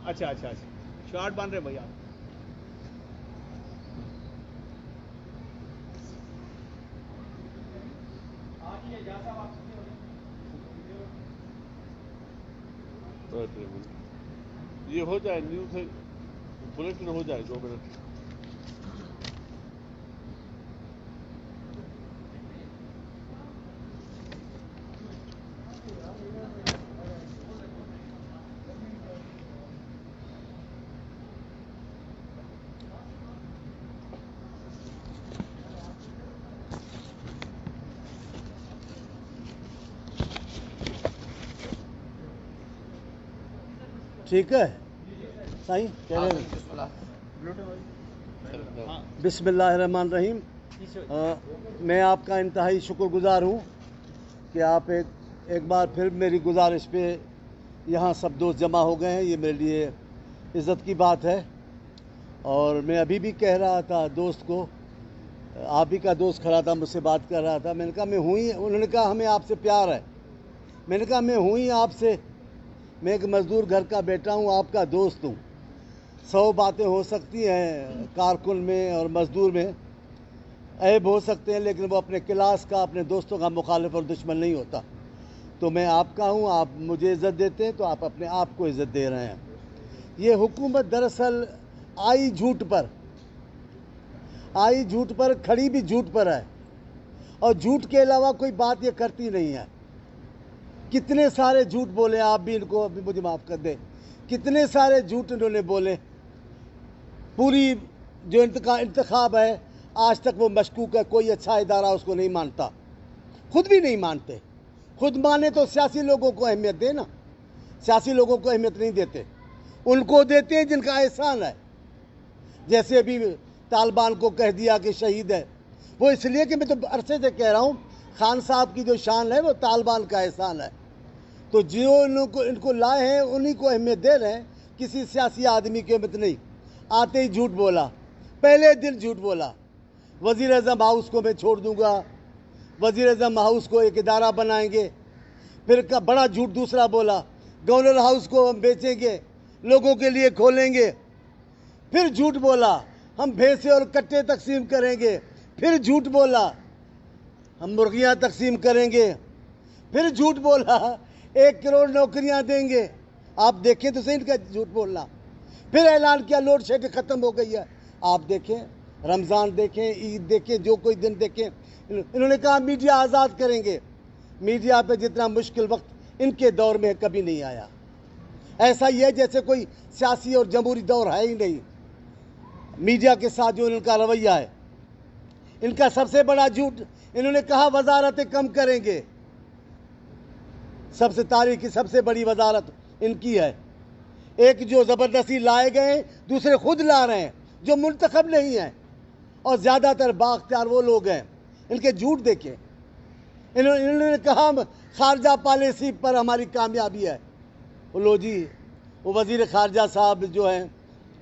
اچھا اچھا اچھا شارٹ بن رہے بھیا یہ ہو جائے نیوز بلیٹن ہو جائے 2 منٹ. ٹھیک ہے صحیح کہہ رہے ہیں. بسم اللہ الرحمن الرحیم. میں آپ کا انتہائی شکر گزار ہوں کہ آپ ایک بار پھر میری گزارش پہ یہاں سب دوست جمع ہو گئے ہیں. یہ میرے لیے عزت کی بات ہے. اور میں ابھی بھی کہہ رہا تھا دوست کو, آپ ہی کا دوست کھڑا تھا مجھ سے بات کر رہا تھا, میں نے کہا میں ہوں ہی, انہوں نے کہا ہمیں آپ سے پیار ہے. میں نے کہا میں ہوں ہی آپ سے, میں ایک مزدور گھر کا بیٹا ہوں, آپ کا دوست ہوں. 100 باتیں ہو سکتی ہیں کارکن میں اور مزدور میں, عیب ہو سکتے ہیں, لیکن وہ اپنے کلاس کا, اپنے دوستوں کا مخالف اور دشمن نہیں ہوتا. تو میں آپ کا ہوں, آپ مجھے عزت دیتے ہیں تو آپ اپنے آپ کو عزت دے رہے ہیں. یہ حکومت دراصل آئی جھوٹ پر کھڑی بھی جھوٹ پر ہے, اور جھوٹ کے علاوہ کوئی بات یہ کرتی نہیں ہے. کتنے سارے جھوٹ بولے, آپ بھی ان کو ابھی مجھے معاف کر دیں, کتنے سارے جھوٹ انہوں نے بولے. پوری جو انتخاب ہے آج تک وہ مشکوک ہے, کوئی اچھا ادارہ اس کو نہیں مانتا, خود بھی نہیں مانتے. خود مانے تو سیاسی لوگوں کو اہمیت دے نا, سیاسی لوگوں کو اہمیت نہیں دیتے, ان کو دیتے ہیں جن کا احسان ہے. جیسے ابھی طالبان کو کہہ دیا کہ شہید ہے, وہ اس لیے کہ میں تو عرصے سے کہہ رہا ہوں خان صاحب کی جو شان ہے وہ طالبان کا احسان ہے. تو جو ان کو لائے ہیں انہی کو اہمیت دے رہے ہیں, کسی سیاسی آدمی کی اہمیت نہیں. آتے ہی جھوٹ بولا, پہلے دن جھوٹ بولا, وزیر اعظم ہاؤس کو میں چھوڑ دوں گا, وزیر اعظم ہاؤس کو ایک ادارہ بنائیں گے. پھر بڑا جھوٹ دوسرا بولا, گورنر ہاؤس کو ہم بیچیں گے, لوگوں کے لیے کھولیں گے. پھر جھوٹ بولا ہم بھینسیں اور کٹے تقسیم کریں گے. پھر جھوٹ بولا ہم مرغیاں تقسیم کریں گے. پھر جھوٹ بولا 1 کروڑ نوکریاں دیں گے. آپ دیکھیں تو صحیح ان کا جھوٹ بولنا. پھر اعلان کیا لوڈ شیڈنگ ختم ہو گئی ہے. آپ دیکھیں, رمضان دیکھیں, عید دیکھیں, جو کوئی دن دیکھیں, انہوں نے کہا میڈیا آزاد کریں گے. میڈیا پہ جتنا مشکل وقت ان کے دور میں کبھی نہیں آیا. ایسا ہی ہے جیسے کوئی سیاسی اور جمہوری دور ہے ہی نہیں. میڈیا کے ساتھ جو ان کا رویہ ہے, ان کا سب سے بڑا جھوٹ, انہوں نے کہا وزارتیں کم کریں گے. سب سے تاریخ کی سب سے بڑی وزارت ان کی ہے. ایک جو زبردستی لائے گئے, دوسرے خود لا رہے ہیں جو منتخب نہیں ہیں, اور زیادہ تر بااختیار وہ لوگ ہیں. ان کے جھوٹ دیکھیں. انہوں نے کہا خارجہ پالیسی پر ہماری کامیابی ہے. لو جی, وہ وزیر خارجہ صاحب جو ہیں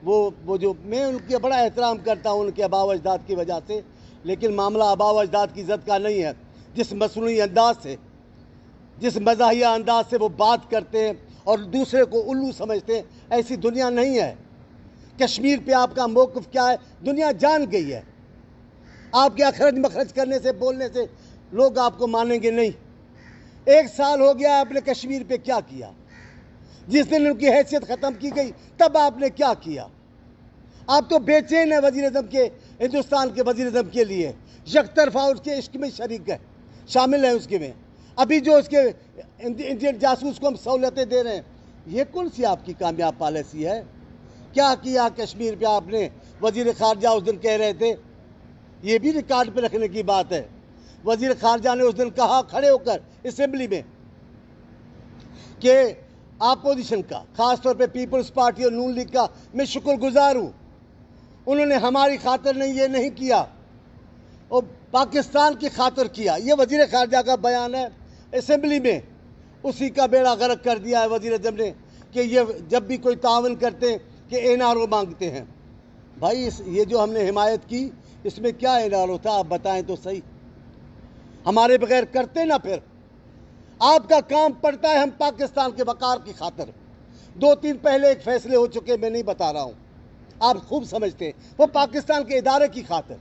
وہ جو میں ان کے بڑا احترام کرتا ہوں ان کے آباء و اجداد کی وجہ سے, لیکن معاملہ آباء و اجداد کی عزت کا نہیں ہے. جس مصنوعی انداز سے, جس مزاحیہ انداز سے وہ بات کرتے ہیں اور دوسرے کو الو سمجھتے ہیں, ایسی دنیا نہیں ہے. کشمیر پہ آپ کا موقف کیا ہے دنیا جان گئی ہے. آپ کے اخرج مخرج کرنے سے, بولنے سے لوگ آپ کو مانیں گے نہیں. 1 سال ہو گیا آپ نے کشمیر پہ کیا کیا؟ جس دن ان کی حیثیت ختم کی گئی تب آپ نے کیا کیا؟ آپ تو بے چین ہیں وزیر اعظم کے, ہندوستان کے وزیر اعظم کے لیے. یک طرفہ اس کے عشق میں شریک ہے, شامل ہیں اس کے میں. ابھی جو اس کے انڈین جاسوس کو ہم سہولتیں دے رہے ہیں, یہ کون سی آپ کی کامیاب پالیسی ہے؟ کیا کیا کشمیر پہ آپ نے؟ وزیر خارجہ اس دن کہہ رہے تھے, یہ بھی ریکارڈ پہ رکھنے کی بات ہے, وزیر خارجہ نے اس دن کہا کھڑے ہو کر اسمبلی میں کہ اپوزیشن کا, خاص طور پہ پیپلز پارٹی اور نون لیگ کا میں شکر گزار ہوں, انہوں نے ہماری خاطر یہ نہیں کیا, اور پاکستان کی خاطر کیا. یہ وزیر خارجہ کا بیان ہے اسمبلی میں. اسی کا بیڑا غرق کر دیا ہے وزیر اعظم نے کہ یہ جب بھی کوئی تعاون کرتے ہیں کہ NRO مانگتے ہیں. بھائی یہ جو ہم نے حمایت کی اس میں کیا NRO تھا, آپ بتائیں تو صحیح. ہمارے بغیر کرتے نا. پھر آپ کا کام پڑتا ہے ہم پاکستان کے وقار کی خاطر, 2-3 पहले एक फैसले हो चुके, मैं नहीं बता रहा हूँ, आप खूब समझते हैं। वो पाकिस्तान के इदारे की खातिर,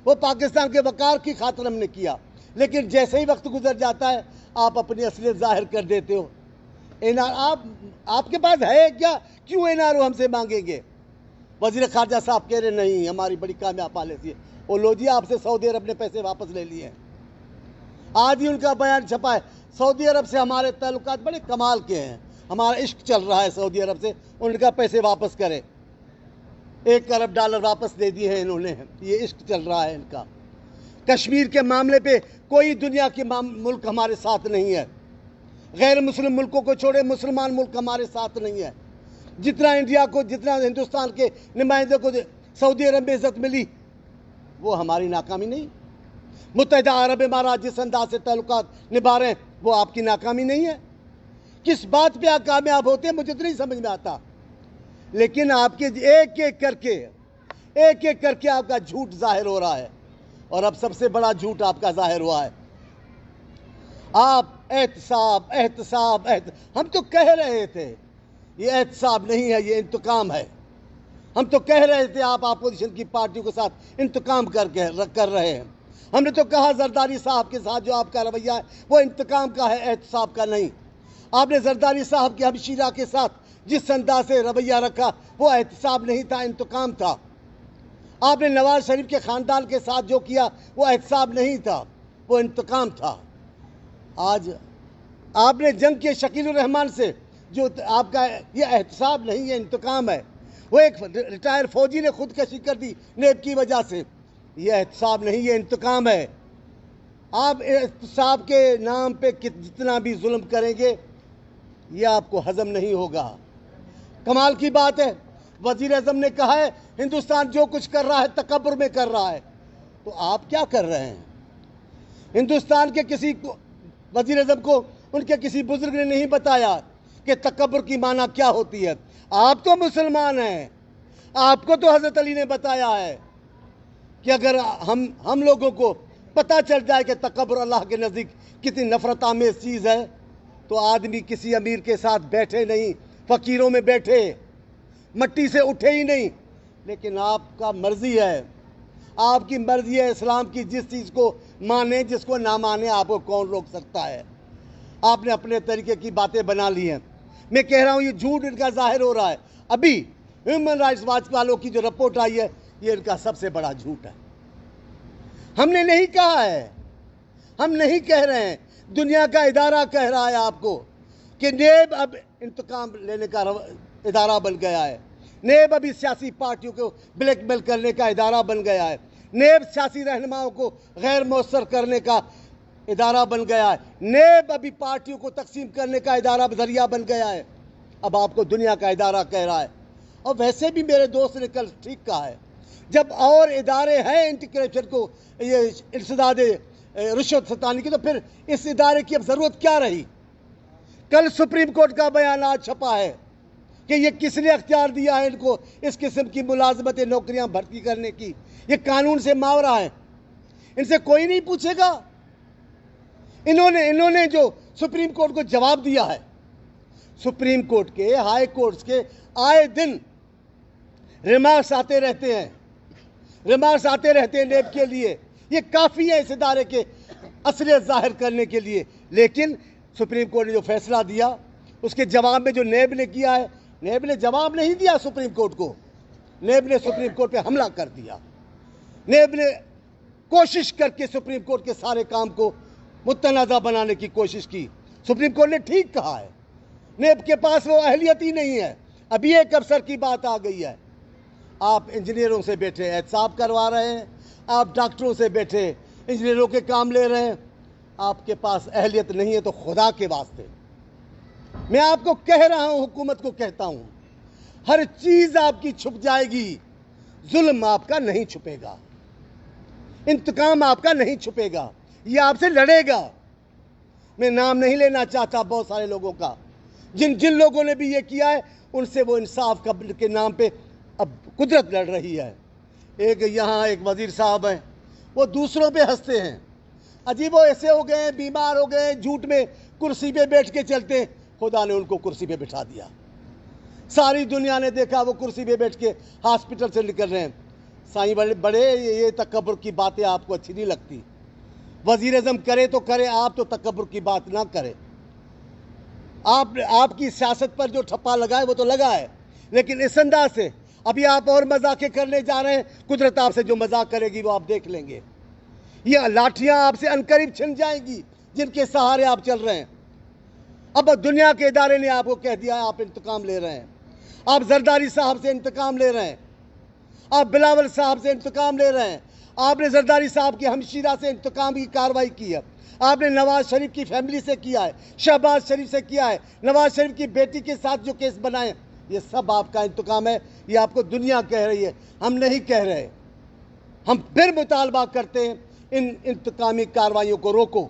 वो पाकिस्तान के वकार की खातिर हमने किया, लेकिन जैसे ही वक्त गुजर जाता है आप अपनी असलियत जाहिर कर देते हो। आपके पास है क्या? क्यों एनआरओ हमसे मांगेंगे? वजीर खारजा साहब कह रहे नहीं, हमारी बड़ी कामयाब पॉलिसी है। ओ लो जी, आपसे सऊदी अरब ने पैसे वापस ले लिए हैं। आज ही उनका बयान छपा है, सऊदी अरब से हमारे ताल्लुकात बड़े कमाल के हैं, हमारा इश्क चल रहा है सऊदी अरब से, उनका पैसे वापस करें। $1 अरब वापस दे दिए हैं इन्होंने, ये इश्क चल रहा है इनका। कश्मीर के मामले पे कोई दुनिया के मुल्क हमारे साथ नहीं है, गैर मुस्लिम मुल्कों को छोड़े मुसलमान मुल्क हमारे साथ नहीं है। जितना इंडिया को, जितना हिंदुस्तान के नुमाइंदे को सऊदी अरब में इज्जत मिली, वो हमारी नाकामी नहीं। मुत्तहिदा अरब इमारात जिस अंदाज से ताल्लुकात निभा रहे हैं, वो आपकी नाकामी नहीं है। किस बात पे आप कामयाब होते हैं मुझे तो नहीं समझ में आता, लेकिन आपके एक एक करके आपका झूठ जाहिर हो रहा है, और अब सबसे बड़ा झूठ आपका जाहिर हुआ है। आप एहतसाब, हम तो कह रहे थे ये एहतसाब नहीं है, ये इंतकाम है। हम तो कह रहे थे आप अपोजिशन की पार्टियों के साथ इंतकाम कर रहे हैं। हमने तो कहा जरदारी साहब के साथ जो आपका रवैया है वो इंतकाम का है, एहतसाब का नहीं। आपने जरदारी साहब के हमशीरा के साथ जिस अंदाज से रवैया रखा वो एहतसाब नहीं था, इंतकाम था। आपने नवाज शरीफ के ख़ानदान के साथ जो किया वो एहतसाब नहीं था, वो इंतकाम था। आज आपने जंग के शकील उर रहमान से जो आपका ये एहतसाब नहीं है, इंतकाम है। वो एक रिटायर फौजी ने खुदकशी कर दी नेब की वजह से, ये एहतसाब नहीं, ये इंतकाम है। आप एहतसाब के नाम पे जितना भी जुल्म करेंगे ये आपको हजम नहीं होगा। कमाल की बात है, वजीर आज़म ने कहा है हिंदुस्तान जो कुछ कर रहा है तकब्बुर में कर रहा है, तो आप क्या कर रहे हैं? हिंदुस्तान के किसी वजीर आज़म को उनके किसी बुजुर्ग ने नहीं बताया कि तकब्बुर की माना क्या होती है। आप तो मुसलमान हैं, आपको तो हज़रत अली ने बताया है कि अगर हम लोगों को पता चल जाए कि तकब्बुर अल्लाह के नज़दीक कितनी नफ़रत आमेज़ चीज़ है, तो आदमी किसी अमीर के साथ बैठे नहीं, फ़कीरों में बैठे, मट्टी से उठे ही नहीं। लेकिन आपका मर्ज़ी है, आपकी मर्ज़ी है इस्लाम की, जिस चीज़ को माने जिसको ना माने आपको कौन रोक सकता है। आपने अपने तरीके की बातें बना ली हैं। मैं कह रहा हूँ ये झूठ इनका जाहिर हो रहा है। अभी ह्यूमन राइट्स वॉच वालों की जो रिपोर्ट आई है ये इनका सबसे बड़ा झूठ है। हमने नहीं कहा है, हम नहीं कह रहे हैं, दुनिया का इदारा कह रहा है आपको कि नेब अब इंतकाम लेने का इदारा बन गया है। नेब अभी सियासी पार्टियों को ब्लैकमेल करने का इदारा बन गया है। नेब सियासी रहनुमाओं को गैर मौसर करने का इदारा बन गया है। नेब अभी पार्टियों को तकसीम करने का इदारा जरिया बन गया है। अब आपको दुनिया का इदारा कह रहा है। और वैसे भी मेरे दोस्त ने कल ठीक कहा है, जब और इदारे हैं एंटी करप्शन को ये इंसदाद रिश्वत सताने की, तो फिर इस इदारे की अब ज़रूरत क्या रही? कल सुप्रीम कोर्ट का बयान आज छपा है कि ये किसने अख्तियार दिया है इनको इस किस्म की मुलाजमतें नौकरियां भर्ती करने की? ये कानून से मावरा है, इनसे कोई नहीं पूछेगा। इन्होंने जो सुप्रीम कोर्ट को जवाब दिया है, सुप्रीम कोर्ट के, हाई कोर्ट्स के आए दिन रिमार्क्स आते रहते हैं नेब के लिए। ये काफ़ी है इस इदारे के असलियत जाहिर करने के लिए। लेकिन सुप्रीम कोर्ट ने जो फैसला दिया उसके जवाब में जो नेब ने किया है, नेब ने जवाब नहीं दिया सुप्रीम कोर्ट को, नेब ने सुप्रीम कोर्ट पे हमला कर दिया। नेब ने कोशिश करके सुप्रीम कोर्ट के सारे काम को मुतनाज़ा बनाने की कोशिश की। सुप्रीम कोर्ट ने ठीक कहा है, नेब के पास वो अहलियत ही नहीं है। अभी एक अफसर की बात आ गई है, आप इंजीनियरों से बैठे एहतसाब करवा रहे हैं, आप डॉक्टरों से बैठे इंजीनियरों के काम ले रहे हैं। आपके पास अहलियत नहीं है तो खुदा के वास्ते मैं आपको कह रहा हूं, हुकूमत को कहता हूं, हर चीज़ आपकी छुप जाएगी, जुल्म आपका नहीं छुपेगा, इंतकाम आपका नहीं छुपेगा, ये आपसे लड़ेगा। मैं नाम नहीं लेना चाहता बहुत सारे लोगों का, जिन लोगों ने भी ये किया है उनसे वो इंसाफ के नाम पे अब कुदरत लड़ रही है। एक यहाँ एक वजीर साहब हैं, वो दूसरों पे हंसते हैं, अजीब वो ऐसे हो गए, बीमार हो गए, झूठ में कुर्सी पे बैठ के चलते हैं। खुदा ने उनको कुर्सी पे बिठा दिया। ساری دنیا نے دیکھا وہ کرسی پہ بیٹھ کے ہاسپٹل سے نکل رہے ہیں. سائیں بڑے یہ تکبر کی باتیں آپ کو اچھی نہیں لگتی. وزیر اعظم کرے تو کرے, آپ تو تکبر کی بات نہ کرے. آپ کی سیاست پر جو ٹھپا لگا ہے وہ تو لگا ہے, لیکن اس انداز سے ابھی آپ اور مذاقیں کرنے جا رہے ہیں. قدرت آپ سے جو مذاق کرے گی وہ آپ دیکھ لیں گے. یہ لاٹھیاں آپ سے عنقریب چھن جائیں گی جن کے سہارے آپ چل رہے ہیں. اب دنیا کے ادارے نے آپ کو کہہ دیا آپ انتقام لے رہے ہیں. آپ زرداری صاحب سے انتقام لے رہے ہیں, آپ بلاول صاحب سے انتقام لے رہے ہیں. آپ نے زرداری صاحب کی ہمشیرہ سے انتقام کی کارروائی کی ہے. آپ نے نواز شریف کی فیملی سے کیا ہے, شہباز شریف سے کیا ہے, نواز شریف کی بیٹی کے ساتھ جو کیس بنائے, یہ سب آپ کا انتقام ہے. یہ آپ کو دنیا کہہ رہی ہے, ہم نہیں کہہ رہے. ہم پھر مطالبہ کرتے ہیں ان انتقامی کارروائیوں کو روکو.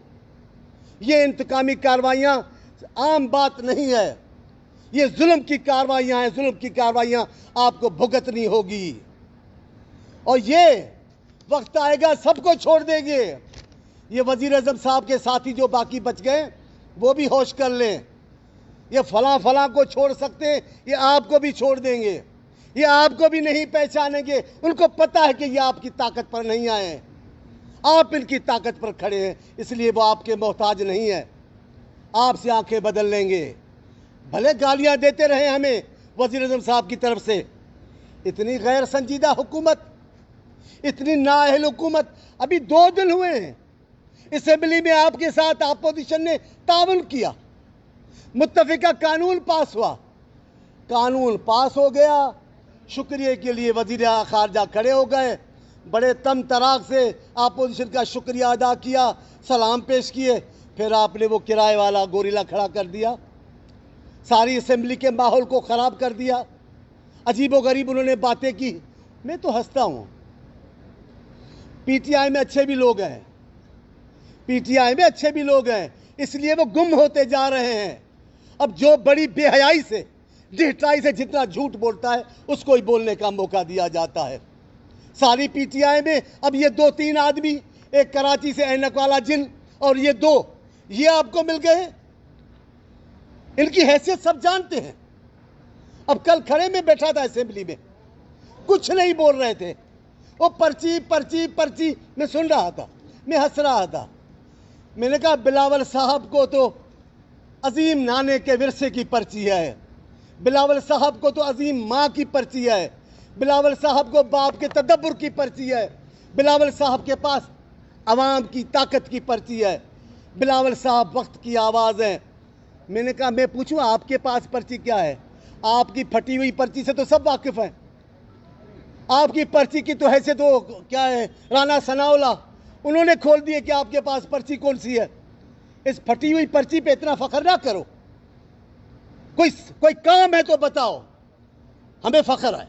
یہ انتقامی کارروائیاں عام بات نہیں ہے, یہ ظلم کی کارروائیاں ہیں. ظلم کی کارروائیاں آپ کو بھگتنی ہوگی, اور یہ وقت آئے گا سب کو چھوڑ دیں گے. یہ وزیر اعظم صاحب کے ساتھی جو باقی بچ گئے وہ بھی ہوش کر لیں. یہ فلاں کو چھوڑ سکتے ہیں, یہ آپ کو بھی چھوڑ دیں گے. یہ آپ کو بھی نہیں پہچانیں گے. ان کو پتہ ہے کہ یہ آپ کی طاقت پر نہیں آئے ہیں, آپ ان کی طاقت پر کھڑے ہیں, اس لیے وہ آپ کے محتاج نہیں ہیں. آپ سے آنکھیں بدل لیں گے. بھلے گالیاں دیتے رہے ہمیں وزیر اعظم صاحب کی طرف سے. اتنی غیر سنجیدہ حکومت, اتنی نااہل حکومت. ابھی 2 دن ہوئے ہیں اسمبلی میں آپ کے ساتھ اپوزیشن نے تعاون کیا, متفقہ قانون پاس ہوا, قانون پاس ہو گیا. شکریہ کے لیے وزیر خارجہ کھڑے ہو گئے, بڑے تم تراغ سے اپوزیشن کا شکریہ ادا کیا, سلام پیش کیے. پھر آپ نے وہ کرائے والا گوریلا کھڑا کر دیا, ساری اسمبلی کے ماحول کو خراب کر دیا. عجیب و غریب انہوں نے باتیں کی. میں تو ہنستا ہوں. پی ٹی آئی میں اچھے بھی لوگ ہیں, پی ٹی آئی میں اچھے بھی لوگ ہیں, اس لیے وہ گم ہوتے جا رہے ہیں. اب جو بڑی بے حیائی سے, ڈھٹائی سے جتنا جھوٹ بولتا ہے اس کو ہی بولنے کا موقع دیا جاتا ہے. ساری پی ٹی آئی میں اب یہ 2-3 آدمی, ایک کراچی سے اینک والا جن اور یہ 2, یہ آپ کو مل گئے. ان کی حیثیت سب جانتے ہیں. اب کل کھڑے میں بیٹھا تھا اسمبلی میں, کچھ نہیں بول رہے تھے. وہ پرچی پرچی پرچی, میں سن رہا تھا, میں ہنس رہا تھا. میں نے کہا بلاول صاحب کو تو عظیم نانے کے ورثے کی پرچی ہے, بلاول صاحب کو تو عظیم ماں کی پرچی ہے, بلاول صاحب کو باپ کے تدبر کی پرچی ہے, بلاول صاحب کے پاس عوام کی طاقت کی پرچی ہے, بلاول صاحب وقت کی آواز ہے. میں نے کہا میں پوچھوں آپ کے پاس پرچی کیا ہے؟ آپ کی پھٹی ہوئی پرچی سے تو سب واقف ہیں. آپ کی پرچی کی تو حیثیت وہ کیا ہے, رانا ثناءاللہ, انہوں نے کھول دیے کہ آپ کے پاس پرچی کون سی ہے. اس پھٹی ہوئی پرچی پہ اتنا فخر نہ کرو. کوئی کام ہے تو بتاؤ, ہمیں فخر ہے.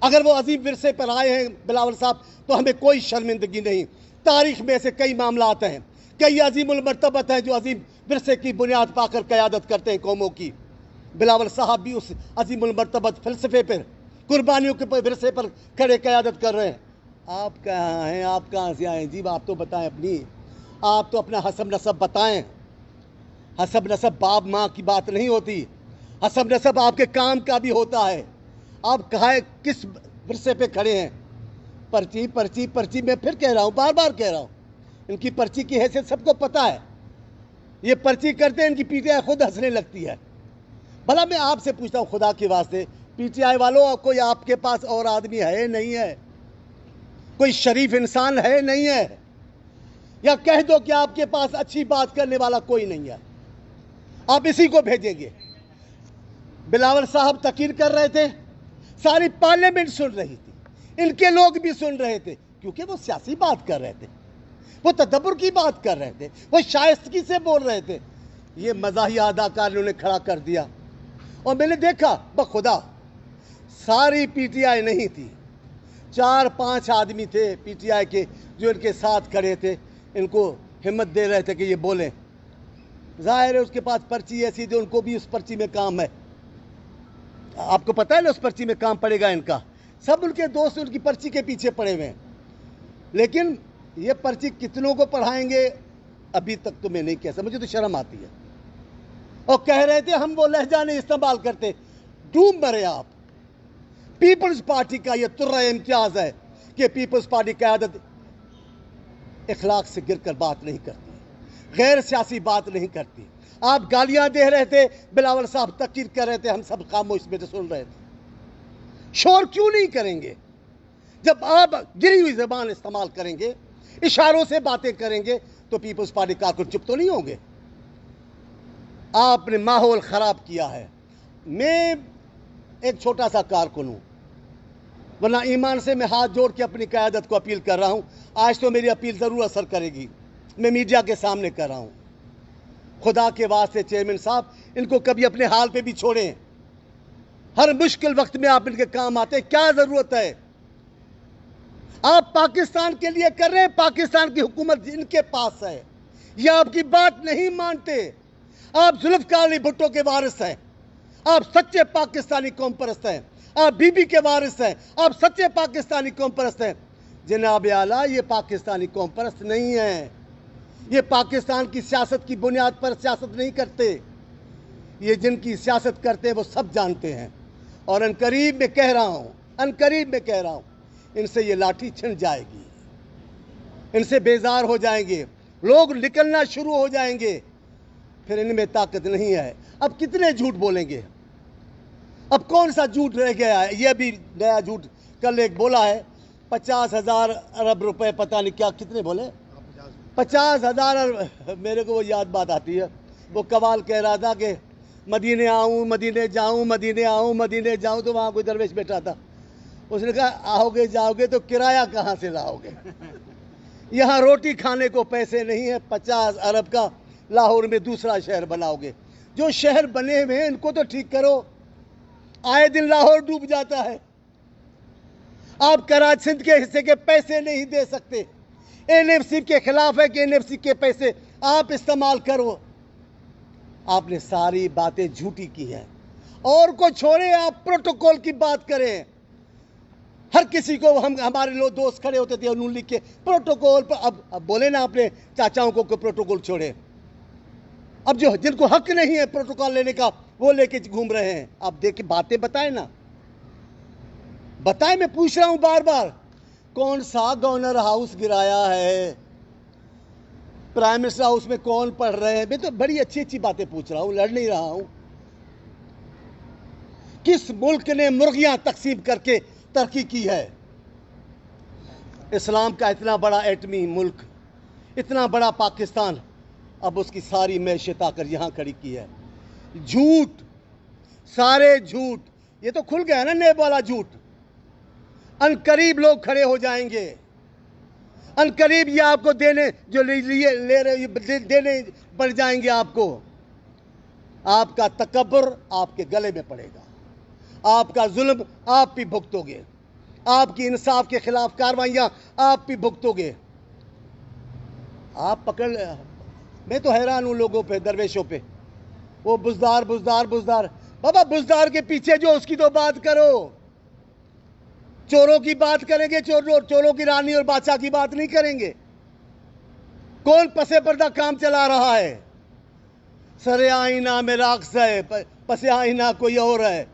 اگر وہ عظیم ورثے پر آئے ہیں بلاول صاحب تو ہمیں کوئی شرمندگی نہیں. تاریخ میں ایسے کئی معاملات ہیں, کئی عظیم المرتبت ہیں جو عظیم ورثے کی بنیاد پا کر قیادت کرتے ہیں قوموں کی. بلاول صاحب بھی اس عظیم المرتبت فلسفے پر, قربانیوں کے ورثے پر کھڑے قیادت کر رہے ہیں. آپ کہاں ہیں, آپ کہاں سے آئے ہیں جی؟ آپ تو بتائیں اپنی, آپ تو اپنا حسب نسب بتائیں. حسب نسب باپ ماں کی بات نہیں ہوتی, حسب نسب آپ کے کام کا بھی ہوتا ہے. آپ کہاں کس ورثے پہ کھڑے ہیں؟ پرچی پرچی پرچی, میں پھر کہہ رہا ہوں, بار بار کہہ رہا ہوں, ان کی پرچی کی حیثیت سب کو پتہ ہے. یہ پرچی کرتے ہیں, ان کی پی ٹی آئی خود ہنسنے لگتی ہے. بھلا میں آپ سے پوچھتا ہوں خدا کے واسطے, پی ٹی آئی والوں, کوئی آپ کے پاس اور آدمی ہے نہیں ہے؟ کوئی شریف انسان ہے نہیں ہے؟ یا کہہ دو کہ آپ کے پاس اچھی بات کرنے والا کوئی نہیں ہے, آپ اسی کو بھیجیں گے. بلاول صاحب تقریر کر رہے تھے, ساری پارلیمنٹ سن رہی تھی, ان کے لوگ بھی سن رہے تھے, کیونکہ وہ سیاسی بات کر رہے تھے, وہ تدبر کی بات کر رہے تھے, وہ شائستگی سے بول رہے تھے. یہ مزاحیہ اداکار نے کھڑا کر دیا, اور میں نے دیکھا بخدا ساری پی ٹی آئی نہیں تھی, 4-5 آدمی تھے پی ٹی آئی کے جو ان کے ساتھ کھڑے تھے, ان کو ہمت دے رہے تھے کہ یہ بولیں. ظاہر ہے اس کے پاس پرچی ایسی تھی, ان کو بھی اس پرچی میں کام ہے. آپ کو پتہ ہے نا اس پرچی میں کام پڑے گا ان کا, سب ان کے دوست ان کی پرچی کے پیچھے پڑے ہوئے ہیں. لیکن یہ پرچی کتنوں کو پڑھائیں گے ابھی تک تو میں نہیں کہہ سکتا, مجھے تو شرم آتی ہے. اور کہہ رہے تھے ہم وہ لہجہ نہیں استعمال کرتے. डूब मरे आप। पीपल्स पार्टी का यह तुर्रा इम्तियाज है कि पीपल्स पार्टी की क़यादत इखलाक से गिर कर बात नहीं करती, गैर सियासी बात नहीं करती। आप गालियां दे रहे थे, बिलावल साहब तकीर कर रहे थे, हम सब खामोश में सुन रहे थे। शोर क्यों नहीं करेंगे? जब आप गिरी हुई ज़बान इस्तेमाल करेंगे, इशारों से बातें करेंगे, तो पीपल्स पार्टी कारकुन चुप तो नहीं होंगे। आपने माहौल ख़राब किया है। मैं एक छोटा सा कारकुन हूँ, वरना ईमान से मैं हाथ जोड़ के अपनी क़यादत को अपील कर रहा हूँ। आज तो मेरी अपील ज़रूर असर करेगी, मैं मीडिया के सामने कर रहा हूँ। खुदा के वास्ते चेयरमैन साहब, इनको कभी अपने हाल पे भी छोड़ें। हर मुश्किल वक्त में आप इनके काम आते, क्या ज़रूरत है? आप पाकिस्तान के लिए कर रहे हैं, पाकिस्तान की हुकूमत इनके पास है, ये आपकी बात नहीं मानते। आप जुल्फ़िकार अली भुट्टो के वारिस हैं, आप सच्चे पाकिस्तानी कौम परस्त हैं। आप बीबी के वारिस हैं, आप सच्चे पाकिस्तानी कौम परस्त हैं। जनाब आला, ये पाकिस्तानी कौम परस्त नहीं है, ये पाकिस्तान की सियासत की बुनियाद पर सियासत नहीं करते। ये जिनकी सियासत करते हैं वो सब जानते हैं। और अनकरीब में कह रहा हूँ, अनकरीब में कह रहा हूँ, इनसे ये लाठी छिन जाएगी, इनसे बेजार हो जाएंगे, लोग निकलना शुरू हो जाएंगे, फिर इनमें ताकत नहीं है। अब कितने झूठ बोलेंगे? अब कौन सा झूठ रह गया है? ये भी नया झूठ कल एक बोला है, 50,000 अरब रुपए, पता नहीं क्या कितने बोले, 50,000 अरब। मेरे को वो याद बात आती है, वो कवाल कह रहा था कि मदीने आऊँ, मदीने जाऊँ, मदीने आऊँ, मदीने जाऊँ, तो वहाँ कोई दरवेश बैठा था। उसने कहा आओगे जाओगे तो किराया कहाँ से लाओगे? यहाँ रोटी खाने को पैसे नहीं है, 50 अरब का लाहौर में दूसरा शहर बनाओगे। जो शहर बने हुए हैं इनको तो ठीक करो, आए दिन लाहौर डूब जाता है। आप कराची सिंध के हिस्से के पैसे नहीं दे सकते। एनएफसी के खिलाफ है कि एनएफसी के पैसे आप इस्तेमाल करो। आपने सारी बातें झूठी की हैं। और को छोड़े, आप प्रोटोकॉल की बात करें। हर किसी को हमारे लोग दोस्त खड़े होते थे नून लीग के प्रोटोकॉल पर। अब बोले ना अपने चाचाओं को प्रोटोकॉल छोड़े। अब जो जिनको हक नहीं है प्रोटोकॉल लेने का, वो लेके घूम रहे हैं। आप देखिए, बातें बताएं ना, बताएं। मैं पूछ रहा हूं बार बार, कौन सा गवर्नर हाउस गिराया है? प्राइम मिनिस्टर हाउस में कौन पढ़ रहे हैं? मैं तो बड़ी अच्छी अच्छी बातें पूछ रहा हूं, लड़ नहीं रहा हूं। किस मुल्क ने मुर्गियां तकसीम करके तरक्की की है? इस्लाम का इतना बड़ा एटमी मुल्क, इतना बड़ा पाकिस्तान, अब उसकी सारी मैशत आकर यहां खड़ी की है। झूठ, सारे झूठ। ये तो खुल गया ना नेब वाला झूठ। अनकरीब लोग खड़े हो जाएंगे, अनकरीब ये आपको देने जो ले रहे देने पड़ जाएंगे आपको। आपका तकब्बुर आपके गले में पड़ेगा, आपका जुल्म आप भी भुगतोगे, आपकी इंसाफ के खिलाफ कार्रवाइयां आप भी भुगतोगे। आप पकड़, मैं तो हैरान हूं लोगों पे, दरवेशों पे। वो बुजदार बुजदार बुजदार, बाबा बुजदार के पीछे जो, उसकी तो बात करो। चोरों की बात करेंगे, चोरों की रानी और बादशाह की बात नहीं करेंगे। कौन पसे पर्दा काम चला रहा है? सरे आईना में राक्स है, पसे आईना कोई और है।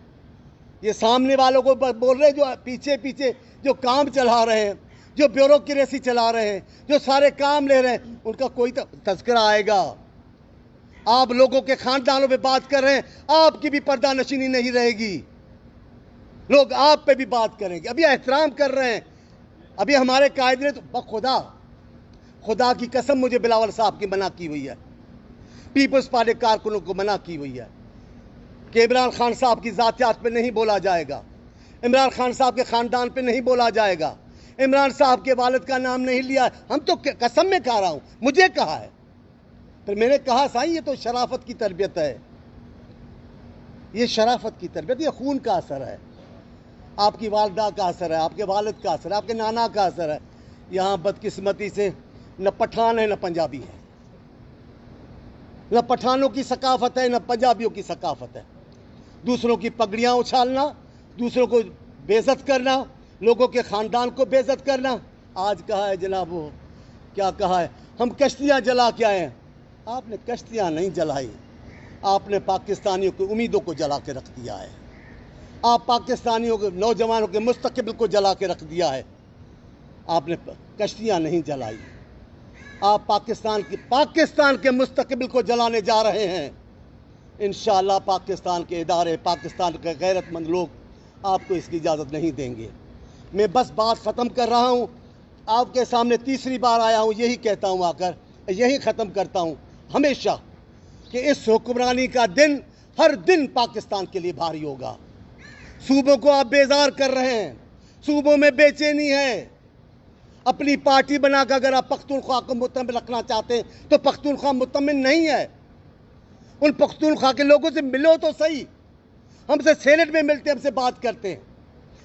ये सामने वालों को बोल रहे, जो पीछे पीछे जो काम चला रहे हैं, जो ब्यूरोक्रेसी चला रहे हैं, जो सारे काम ले रहे हैं, उनका कोई तज़किरा आएगा। आप लोगों के खानदानों पे बात कर रहे हैं, आपकी भी पर्दा नशीनी नहीं रहेगी। लोग आप पे भी बात करेंगे। अभी एहतराम कर रहे हैं। अभी हमारे कायदे ने तो खुदा की कसम मुझे बिलावल साहब की मना की हुई है, पीपल्स पार्टी कारकुनों को मना की हुई है कि इमरान खान साहब की ज़ातियात पे नहीं बोला जाएगा, इमरान खान साहब के ख़ानदान पे नहीं बोला जाएगा, इमरान साहब के वालिद का नाम नहीं लिया। हम तो कसम में कह रहा हूँ, मुझे कहा है। फिर मैंने कहा साईं, ये तो शराफत की तरबियत है, ये शराफत की तरबियत, ये खून का असर है, आपकी वालदा का असर है, आपके वालिद का असर है, आपके नाना का असर है। यहाँ बदकिस्मती से न पठान है न पंजाबी है, न पठानों की सकाफत है न पंजाबियों की सकाफत है। दूसरों की पगड़ियाँ उछालना, दूसरों को बेइज्जत करना, लोगों के ख़ानदान को बेइज्जत करना। आज कहा है जनाब, वो क्या कहा है, हम कश्तियाँ जला के आए हैं। आपने कश्तियाँ नहीं जलाई, आपने पाकिस्तानियों की उम्मीदों को जला के रख दिया है। آپ پاکستانیوں کے نوجوانوں کے مستقبل کو جلا کے رکھ دیا ہے. آپ نے کشتیاں نہیں جلائی. آپ پاکستان کے مستقبل کو جلانے جا رہے ہیں. انشاءاللہ پاکستان کے ادارے، پاکستان کے غیرت مند لوگ آپ کو اس کی اجازت نہیں دیں گے. میں بس بات ختم کر رہا ہوں. آپ کے سامنے تیسری بار آیا ہوں. یہی کہتا ہوں آ کر، یہی ختم کرتا ہوں ہمیشہ کہ اس حکمرانی کا دن ہر دن پاکستان کے لیے بھاری ہوگا. صوبوں کو آپ بیزار کر رہے ہیں. صوبوں میں بے چینی ہے. اپنی پارٹی بنا کر اگر آپ پختونخوا کو مطمئن رکھنا چاہتے ہیں تو پختونخوا مطمئن نہیں ہے. ان پختونخوا کے لوگوں سے ملو تو صحیح. ہم سے سینٹ میں ملتے ہیں، ہم سے بات کرتے ہیں.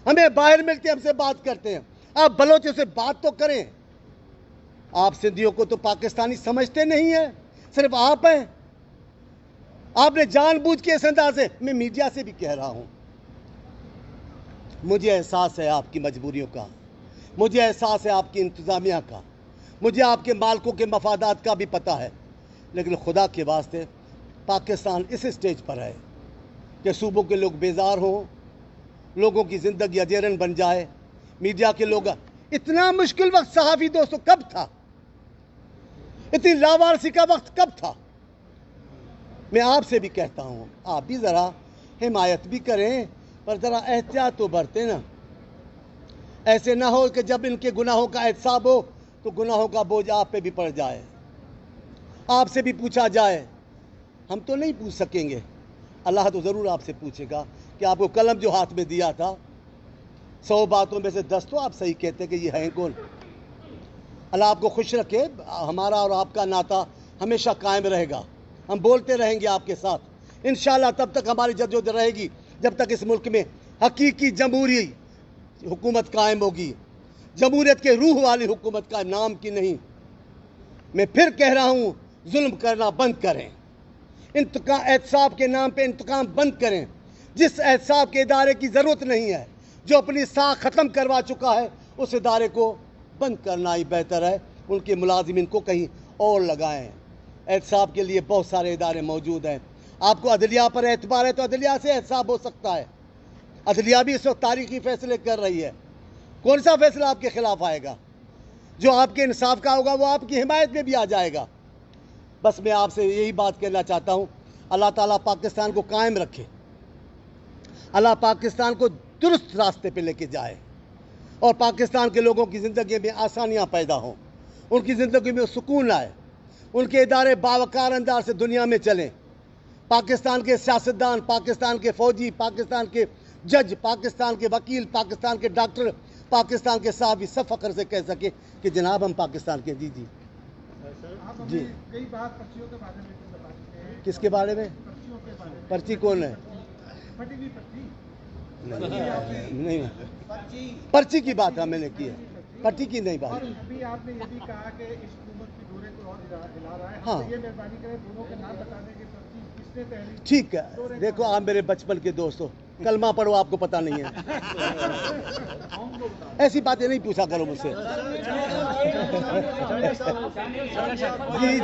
ہمیں باہر ملتے ہیں، ہم سے بات کرتے ہیں. آپ بلوچوں سے بات تو کریں. آپ سندھیوں کو تو پاکستانی سمجھتے نہیں ہیں، صرف آپ ہیں. آپ نے جان بوجھ کے اس انداز سے، میں میڈیا سے بھی کہہ رہا ہوں، مجھے احساس ہے آپ کی مجبوریوں کا، مجھے احساس ہے آپ کی انتظامیہ کا، مجھے آپ کے مالکوں کے مفادات کا بھی پتہ ہے. لیکن خدا کے واسطے پاکستان اس اسٹیج پر ہے کہ صوبوں کے لوگ بیزار ہوں، لوگوں کی زندگی اجیرن بن جائے. میڈیا کے لوگ، اتنا مشکل وقت صحافی دوستوں کب تھا؟ اتنی لاوارسی کا وقت کب تھا؟ میں آپ سے بھی کہتا ہوں، آپ بھی ذرا حمایت بھی کریں، پر ذرا احتیاط تو برتیں نا. ایسے نہ ہو کہ جب ان کے گناہوں کا احتساب ہو تو گناہوں کا بوجھ آپ پہ بھی پڑ جائے. آپ سے بھی پوچھا جائے. ہم تو نہیں پوچھ سکیں گے، اللہ تو ضرور آپ سے پوچھے گا کہ آپ کو قلم جو ہاتھ میں دیا تھا، 100 باتوں میں سے 10 تو آپ صحیح کہتے کہ یہ ہیں کون. اللہ آپ کو خوش رکھے. ہمارا اور آپ کا ناطہ ہمیشہ قائم رہے گا. ہم بولتے رہیں گے آپ کے ساتھ انشاءاللہ. تب تک ہماری جدوجہد رہے گی جب تک اس ملک میں حقیقی جمہوری حکومت قائم ہوگی. جمہوریت کے روح والی حکومت کا نام کی نہیں. میں پھر کہہ رہا ہوں، ظلم کرنا بند کریں. احتساب کے نام پہ انتقام بند کریں. جس احتساب کے ادارے کی ضرورت نہیں ہے، جو اپنی ساکھ ختم کروا چکا ہے، اس ادارے کو بند کرنا ہی بہتر ہے. ان کے ملازمین کو کہیں اور لگائیں. احتساب کے لیے بہت سارے ادارے موجود ہیں. آپ کو عدلیہ پر اعتبار ہے تو عدلیہ سے احتساب ہو سکتا ہے. عدلیہ بھی اس وقت تاریخی فیصلے کر رہی ہے. کون سا فیصلہ آپ کے خلاف آئے گا؟ جو آپ کے انصاف کا ہوگا وہ آپ کی حمایت میں بھی آ جائے گا. بس میں آپ سے یہی بات کہنا چاہتا ہوں، اللہ تعالیٰ پاکستان کو قائم رکھے. اللہ پاکستان کو درست راستے پہ لے کے جائے اور پاکستان کے لوگوں کی زندگی میں آسانیاں پیدا ہوں، ان کی زندگی میں سکون آئے، ان کے ادارے باوقار انداز سے دنیا میں چلیں. پاکستان کے سیاستدان، پاکستان کے فوجی، پاکستان کے جج، پاکستان کے وکیل، پاکستان کے ڈاکٹر، پاکستان کے صحافی سب فخر سے کہہ سکے کہ جناب ہم پاکستان کے. جی جی کئی بات پرچیوں کے بارے میں بتاتے ہیں. کس کے بارے میں؟ پرچیوں کے بارے میں. پرچی کون ہے؟ پھٹی ہوئی پرچی. نہیں، پرچی کی بات میں نے کی ہے، پرچی کی نہیں اور بات. ابھی آپ نے یہ بھی کہا کہ اس حکومت کی دورے کو اور ہلا رہا ہے. ہاں. ہم سے یہ مہربانی کریں دونوں کے نام بتا دیں کہ پرچی کس نے تحریر کی. ٹھیک ہے، دیکھو آپ میرے بچپن کے دوستو، کلمہ پڑھو، آپ کو پتہ نہیں ہے. ایسی باتیں نہیں پوچھا کرو مجھ سے. جی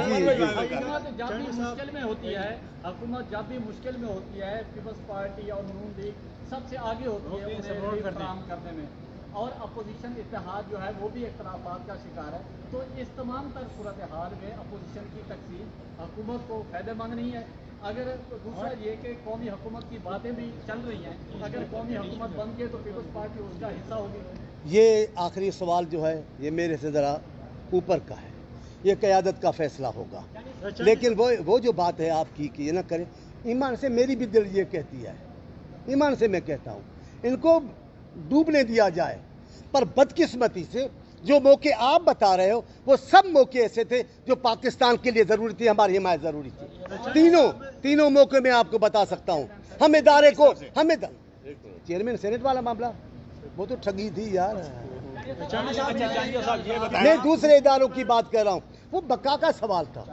جب بھی مشکل میں ہوتی ہے حکومت، جب بھی مشکل میں ہوتی ہے، پیپلز پارٹی اور نون لیگ سب سے آگے ہوتی ہے انہیں ریلیف فراہم کرنے میں، اور اپوزیشن اتحاد جو ہے وہ بھی اختلافات کا شکار ہے. تو اس تمام تر صورتحال میں اپوزیشن کی تقسیم حکومت کو فائدہ مند نہیں ہے. اگر دوسرا یہ کہ قومی حکومت کی باتیں بھی چل رہی ہیں، اگر قومی حکومت بن گئی تو پیپلز پارٹی اس کا حصہ ہوگی. یہ آخری سوال جو ہے یہ میرے سے ذرا اوپر کا ہے، یہ قیادت کا فیصلہ ہوگا. لیکن وہ جو بات ہے آپ کی کہ یہ نہ کریں، ایمان سے میری بھی دل یہ کہتی ہے، ایمان سے میں کہتا ہوں ان کو ڈوبنے دیا جائے. پر بدقسمتی سے جو موقع آپ بتا رہے ہو وہ سب موقع ایسے تھے جو پاکستان کے لیے ضروری تھی، ہماری حمایت ضروری تھی. تینوں موقع میں آپ کو بتا سکتا ہوں. ہم ادارے کو چیئرمین سینٹ والا معاملہ وہ تو ٹھگی تھی یار. میں دوسرے اداروں کی بات کر رہا ہوں، وہ بقا کا سوال تھا.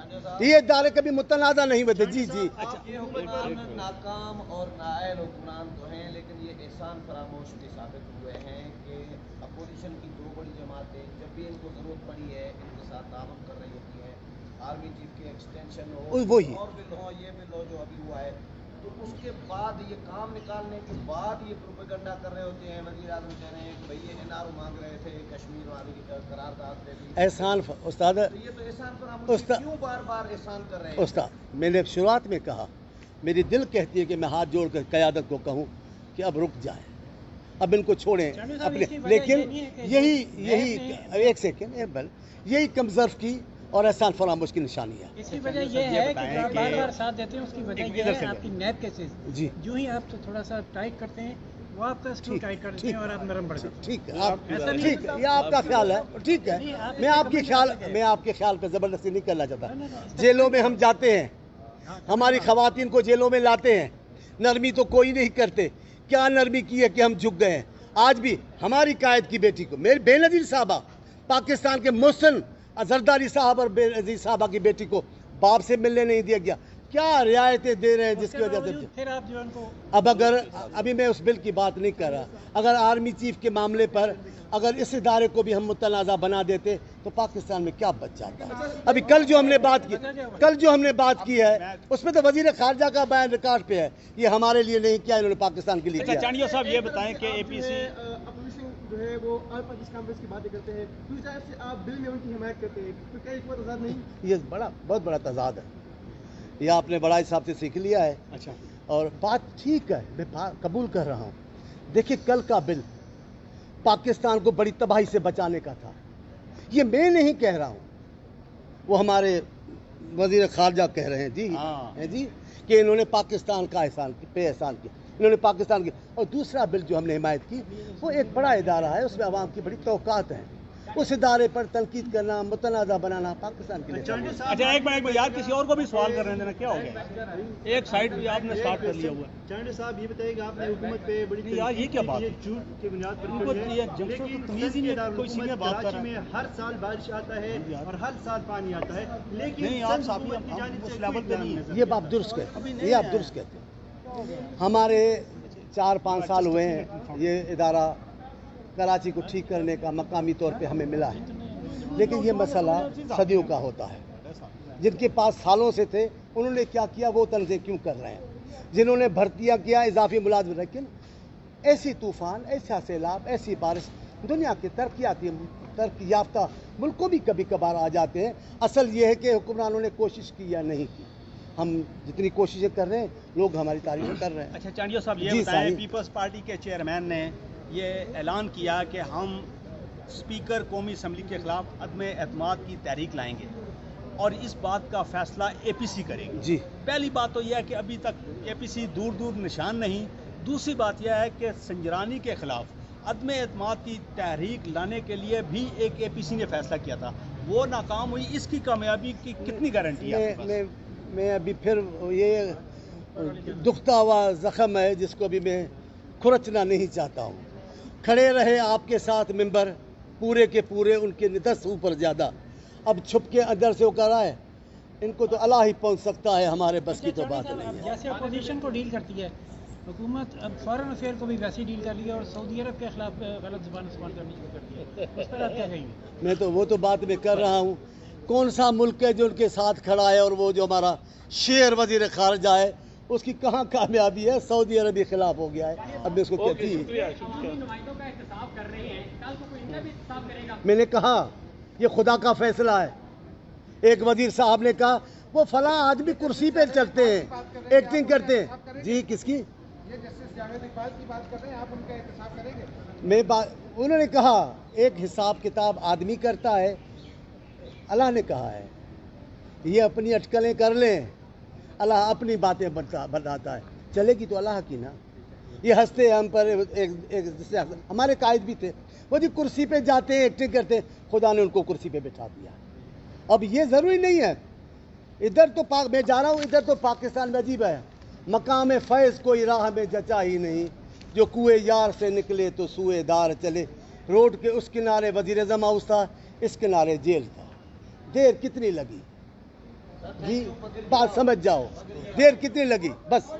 یہ ادارے کبھی متنازع نہیں ہوتے. جی یہ حکمران ناکام اور نااہل حکمران تو ہیں، لیکن یہ احسان فراموش بھی ثابت ہوئے ہیں کہ اپوزیشن کی دو بڑی جماعتیں جب بھی ان کو ضرورت پڑی ہے ان کے ساتھ تعاون کر رہی ہوتی ہیں. آرمی چیف کے ایکسٹینشن ہو، وہی اور بل ہو، یہ بل ہو جو ابھی ہوا ہے، तो उसके बाद ये काम निकालने के बाद ये प्रोपेगेंडा कर रहे होते हैं, वज़ीर आज़म कह रहे हैं कि भाई ये एनआरओ मांग रहे थे, कश्मीर वाली करारदाद पे भी एहसान उस्ताद, तो ये तो एहसान फरामोशी क्यों बार बार एहसान कर रहे हैं? उस्ताद मैंने शुरुआत में कहा, मेरी दिल कहती है कि मैं हाथ जोड़ कर क़यादत को कहूँ कि अब रुक जाए, अब इनको छोड़ें अपने, लेकिन यही एक सेकेंड, यही कमज़र्फ की और एहसान फरामोश की निशानी है। इसकी वजह ये है कि आप बार बार साथ देते हैं, उसकी वजह ये है आपकी नैब केसेस जी, जो ही आप तो थोड़ा सा टाइट करते हैं वो आपका स्क्रू टाइट कर देते हैं और आप नरम पड़ जाते हैं। ठीक है, आप ठीक है, ये आपका ख्याल है, ठीक है, मैं आपके ख्याल पे ज़बरदस्ती नहीं करना चाहता। जेलों में हम जाते हैं, हमारी ख़वातीन को जेलों में लाते हैं, नरमी तो कोई नहीं करते, क्या नरमी की है कि हम झुक गए हैं। आज भी हमारी कायद की बेटी को, मेरी बेनज़ीर साहबा, पाकिस्तान के मोहसिन जरदारी साहब और बेनज़ीर साहबा की बेटी को बाप से मिलने नहीं दिया गया, क्या रियायतें दे रहे हैं जिसकी वजह से। फिर आप जो उनको अब अगर अभी मैं उस बिल की बात नहीं कर रहा, अगर आर्मी चीफ के मामले पर अगर इस इदारे को भी हम मुतनाज़ा बना देते तो पाकिस्तान में क्या बच जाता। अभी कल जो हमने बात की है उसमें तो वज़ीर ख़ारजा का बयान रिकॉर्ड पे है, ये हमारे लिए नहीं किया, इन्होंने पाकिस्तान के लिए किया। चांडिया साहब ये बताएं कि एपीसी अपोजिशन जो है वो ऑल पार्टीज कॉन्फ्रेंस की बातें करते हैं, दूसरी तरफ से आप बिल में उनकी हिमायत करते हैं, तो क्या इसमें तज़ाद नहीं? ये बहुत बड़ा तज़ाद है, ये आपने बड़ा हिसाब से सीख लिया है। अच्छा, और बात ठीक है, मैं कबूल कर रहा हूँ। देखिए कल का बिल पाकिस्तान को बड़ी तबाही से बचाने का था, ये मैं नहीं कह रहा हूँ, वो हमारे वज़ीर ख़ारजा कह रहे हैं जी, हैं जी, कि इन्होंने पाकिस्तान का एहसान किया, इन्होंने पाकिस्तान की। और दूसरा बिल जो हमने हिमायत की वो एक बड़ा इदारा है, उसमें आवाम की बड़ी तवक्कात हैं, उस इदारे पर तनकीद करना, मुतनाज़ा बनाना पाकिस्तान के लिए। अच्छा एक मिनट यार, किसी और को भी सवाल कर रहे हैं, क्या हो गया, एक साइड भी आपने स्टार्ट कर लिया हुआ है। चांडिया साहब ये बताइएगा, आपने हुकूमत पे बड़ी यार ये क्या बात है, झूठ की बुनियाद पर उनको ये जंक्शन को तमीज़ ही नहीं, कोई सीनियर बात कर रहा है। में हर साल बारिश आता है और हर साल पानी आता है, लेकिन नहीं आप साहब उस लेवल पे नहीं है। ये आप दुरुस्त कहते हैं, हमारे 4-5 साल हुए हैं ये इदारा कराची को ठीक करने का मकामी तौर पे हमें मिला है, लेकिन ये मसला सदियों का होता है। जिनके पास सालों से थे उन्होंने क्या किया, वो तंज़े क्यों कर रहे हैं, जिन्होंने भर्तियां किया, इजाफी मुलाजिम, लेकिन ऐसी तूफ़ान, ऐसा सैलाब, ऐसी बारिश दुनिया के तरक्की याफ्ता मुल्कों भी कभी कभार आ जाते हैं। असल ये है कि हुक्मरानों ने कोशिश की या नहीं की, हम जितनी कोशिशें कर रहे हैं लोग हमारी तारीफ कर रहे हैं। अच्छा चांडिया साहब ये बताएं, पीपल्स पार्टी के चेयरमैन ने ये ऐलान किया कि हम स्पीकर कौमी असम्बली के खिलाफ अदम एतमाद की तहरीक लाएंगे और इस बात का फैसला एपीसी करेगी जी। पहली बात तो यह है कि अभी तक एपीसी दूर दूर निशान नहीं। दूसरी बात यह है कि संजरानी के खिलाफ अदम एतमाद की तहरीक लाने के लिए भी एक एपीसी ने फैसला किया था, वो नाकाम हुई, इसकी कामयाबी की कितनी गारंटी है? मैं अभी फिर ये दुखता हुआ ज़ख्म है जिसको भी मैं खुरचना नहीं चाहता हूँ। खड़े रहे आपके साथ मेंबर पूरे के पूरे, उनके 10 ऊपर ज़्यादा, अब छुप के अंदर से होकर आए, इनको तो अल्लाह ही पहुँच सकता है, हमारे बस की तो बात नहीं है। जैसे अपोजिशन को डील करती है हुकूमत, अब फॉरेन अफेयर को भी वैसे डील कर लिया और सऊदी अरब के खिलाफ गलत ज़बान इस्तेमाल करनी शुरू कर दी है, उस पर आप क्या कहेंगे? मैं तो वो तो बात मैं कर रहा हूँ, कौन सा मुल्क है जो उनके साथ खड़ा है, और वो जो हमारा शेर वज़ीर ख़ारजा है उसकी कहाँ कामयाबी है? सऊदी अरब के खिलाफ हो गया है। अब मैं उसको कहती मैंने कहा ये खुदा का फैसला है। एक वजीर साहब ने कहा वो फला आदमी कुर्सी पे चलते हैं, एक्टिंग करते हैं। जी किसकी? ये जस्टिस जावेद इकबाल की बात कर रहे हैं, आप उनका एहतसाब करेंगे? मैं बात, उन्होंने कहा एक हिसाब किताब आदमी करता है, अल्लाह ने कहा है ये अपनी अटकलें कर लें, अल्लाह अपनी बातें बताता है, चलेगी तो अल्लाह की ना। ये हंसते हैं हम पर, एक हमारे कायद भी थे, वो जी कुर्सी पे जाते हैं, एक्टिंग करते हैं, खुदा ने उनको कुर्सी पे बिठा दिया। अब ये ज़रूरी नहीं है, इधर तो मैं जा रहा हूँ, इधर तो पाकिस्तान में अजीब है, मकाम फैज़ कोई राह में जचा ही नहीं, जो कुएं यार से निकले तो सुएदार चले। रोड के उस किनारे वज़ीर ज़मा हाउस था, इस किनारे जेल था। देर कितनी लगी जी, बात समझ जाओ, देर कितनी लगी बस।